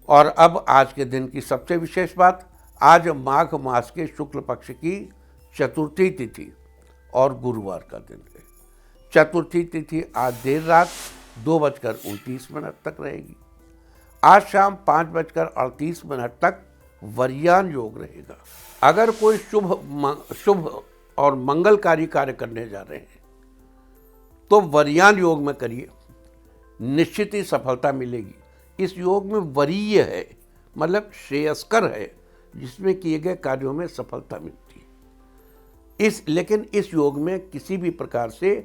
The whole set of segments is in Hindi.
और अब आज के दिन की सबसे विशेष बात, आज माघ मास के शुक्ल पक्ष की चतुर्थी तिथि और गुरुवार का दिन है। चतुर्थी तिथि आज देर रात 2:29 तक रहेगी। आज शाम 5:38 तक वर्यान योग रहेगा। अगर कोई शुभ और मंगलकारी कार्य करने जा रहे हैं तो वर्यान योग में करिए, निश्चित ही सफलता मिलेगी। इस योग में वरीय है, मतलब श्रेयस्कर है, जिसमें किए गए कार्यों में सफलता मिलती है। लेकिन इस योग में किसी भी प्रकार से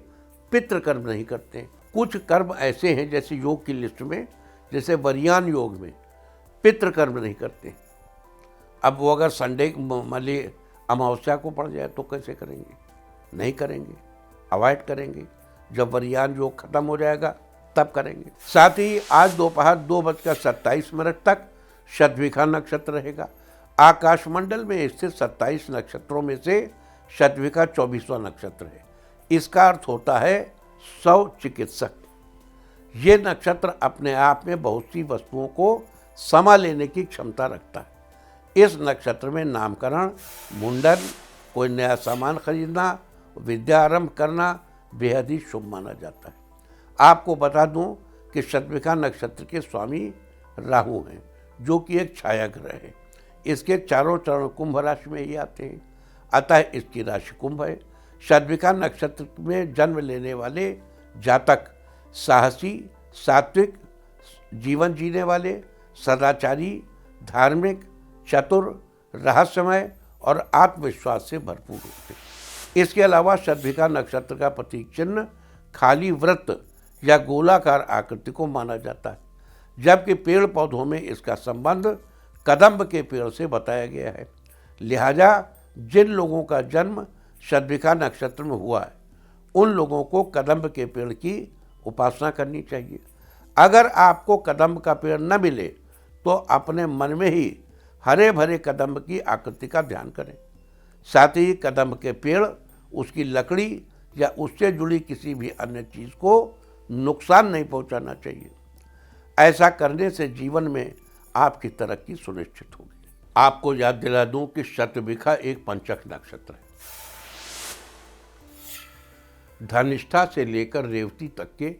पितृकर्म नहीं करते। कुछ कर्म ऐसे हैं जैसे योग की लिस्ट में, जैसे वर्यान योग में पितृकर्म नहीं करते। अब वो अगर संडे माली अमावस्या को पड़ जाए तो कैसे करेंगे? नहीं करेंगे, अवॉइड करेंगे। जब वर्यान योग खत्म हो जाएगा तब करेंगे। साथ ही आज दोपहर 2:27 तक शतभिखा नक्षत्र रहेगा। आकाशमंडल में स्थित 27 नक्षत्रों में से शतभिखा 24वां नक्षत्र है। इसका अर्थ होता है सौ चिकित्सक। ये नक्षत्र अपने आप में बहुत सी वस्तुओं को समा लेने की क्षमता रखता है। इस नक्षत्र में नामकरण, मुंडन, कोई नया सामान खरीदना, विद्या आरंभ करना बेहद ही शुभ माना जाता है। आपको बता दूं कि शतभिखा नक्षत्र के स्वामी राहु हैं, जो कि एक छाया ग्रह है। इसके चारों चरण कुंभ राशि में ही आते हैं, अतः इसकी राशि कुंभ है। शतभिखा नक्षत्र में जन्म लेने वाले जातक साहसी, सात्विक, जीवन जीने वाले, सदाचारी, धार्मिक, चतुर, रहस्यमय और आत्मविश्वास से भरपूर होते हैं। इसके अलावा शतभिखा नक्षत्र का प्रतीक चिन्ह खाली वृत्त या गोलाकार आकृति को माना जाता है, जबकि पेड़ पौधों में इसका संबंध कदम्ब के पेड़ से बताया गया है। लिहाजा जिन लोगों का जन्म शतभिखा नक्षत्र में हुआ है, उन लोगों को कदम्ब के पेड़ की उपासना करनी चाहिए। अगर आपको कदम्ब का पेड़ न मिले तो अपने मन में ही हरे भरे कदम्ब की आकृति का ध्यान करें। साथ ही कदम्ब के पेड़, उसकी लकड़ी या उससे जुड़ी किसी भी अन्य चीज़ को नुकसान नहीं पहुंचाना चाहिए। ऐसा करने से जीवन में आपकी तरक्की सुनिश्चित होगी। आपको याद दिला दूं कि शतभिखा एक पंचक नक्षत्र है। धनिष्ठा से लेकर रेवती तक के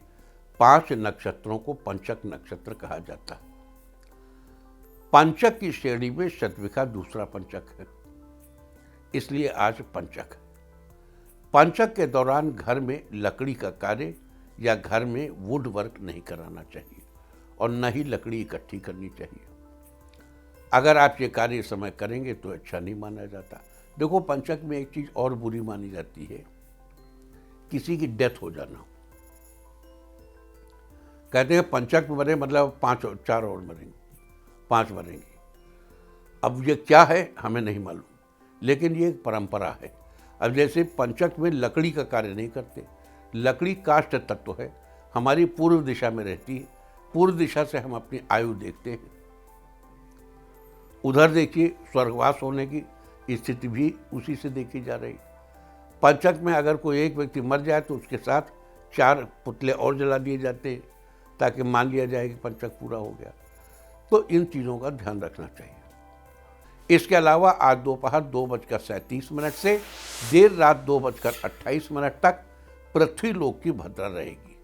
5 नक्षत्रों को पंचक नक्षत्र कहा जाता है। पंचक की श्रेणी में शतभिखा दूसरा पंचक है, इसलिए आज पंचक है। पंचक के दौरान घर में लकड़ी का कार्य या घर में वुड वर्क नहीं कराना चाहिए और न ही लकड़ी इकट्ठी करनी चाहिए। अगर आप ये कार्य समय करेंगे तो अच्छा नहीं माना जाता। देखो, पंचक में एक चीज़ और बुरी मानी जाती है, किसी की डेथ हो जाना। कहते हैं पंचक में मरे मतलब 4 और मरेंगे, 5 मरेंगे। अब ये क्या है हमें नहीं मालूम, लेकिन ये एक परंपरा है। अब जैसे पंचक में लकड़ी का कार्य नहीं करते, लकड़ी काष्ठ तत्व है, हमारी पूर्व दिशा में रहती है, पूर्व दिशा से हम अपनी आयु देखते हैं। उधर देखिए, स्वर्गवास होने की स्थिति भी उसी से देखी जा रही। पंचक में अगर कोई एक व्यक्ति मर जाए तो उसके साथ 4 पुतले और जला दिए जाते हैं, ताकि मान लिया जाए कि पंचक पूरा हो गया। तो इन चीज़ों का ध्यान रखना चाहिए। इसके अलावा आज दोपहर 2:37 से देर रात 2:28 तक पृथ्वी लोक की भद्रा रहेगी।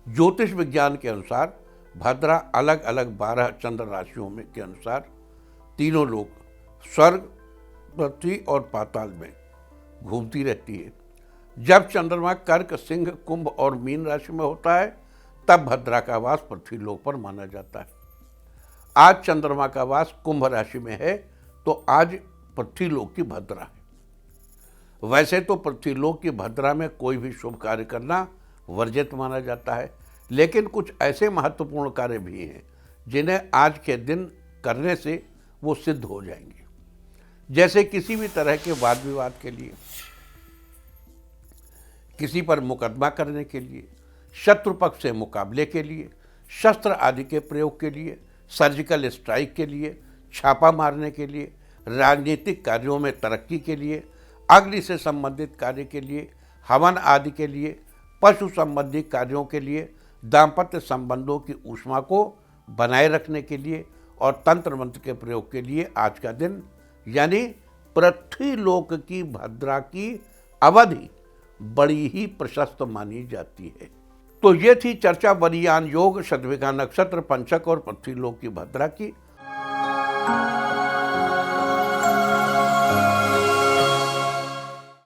ज्योतिष विज्ञान के अनुसार भद्रा अलग अलग 12 चंद्र राशियों में के अनुसार तीनों लोक, स्वर्ग, पृथ्वी और पाताल में घूमती रहती है। जब चंद्रमा कर्क, सिंह, कुंभ और मीन राशि में होता है, तब भद्रा का वास पृथ्वी लोक पर माना जाता है। आज चंद्रमा का वास कुंभ राशि में है, तो आज पृथ्वी लोक की भद्रा है। वैसे तो पृथ्वी लोक की भद्रा में कोई भी शुभ कार्य करना वर्जित माना जाता है, लेकिन कुछ ऐसे महत्वपूर्ण कार्य भी हैं जिन्हें आज के दिन करने से वो सिद्ध हो जाएंगे। जैसे किसी भी तरह के वाद विवाद के लिए, किसी पर मुकदमा करने के लिए, शत्रु पक्ष से मुकाबले के लिए, शस्त्र आदि के प्रयोग के लिए, सर्जिकल स्ट्राइक के लिए, छापा मारने के लिए, राजनीतिक कार्यों में तरक्की के लिए, अग्नि से संबंधित कार्य के लिए, हवन आदि के लिए, पशु संबंधी कार्यों के लिए, दाम्पत्य संबंधों की ऊष्मा को बनाए रखने के लिए और तंत्र मंत्र के प्रयोग के लिए आज का दिन यानी पृथ्वीलोक की भद्रा की अवधि बड़ी ही प्रशस्त मानी जाती है। तो ये थी चर्चा वरियान योग, शतभिघा नक्षत्र, पंचक और पृथ्वीलोक की भद्रा की।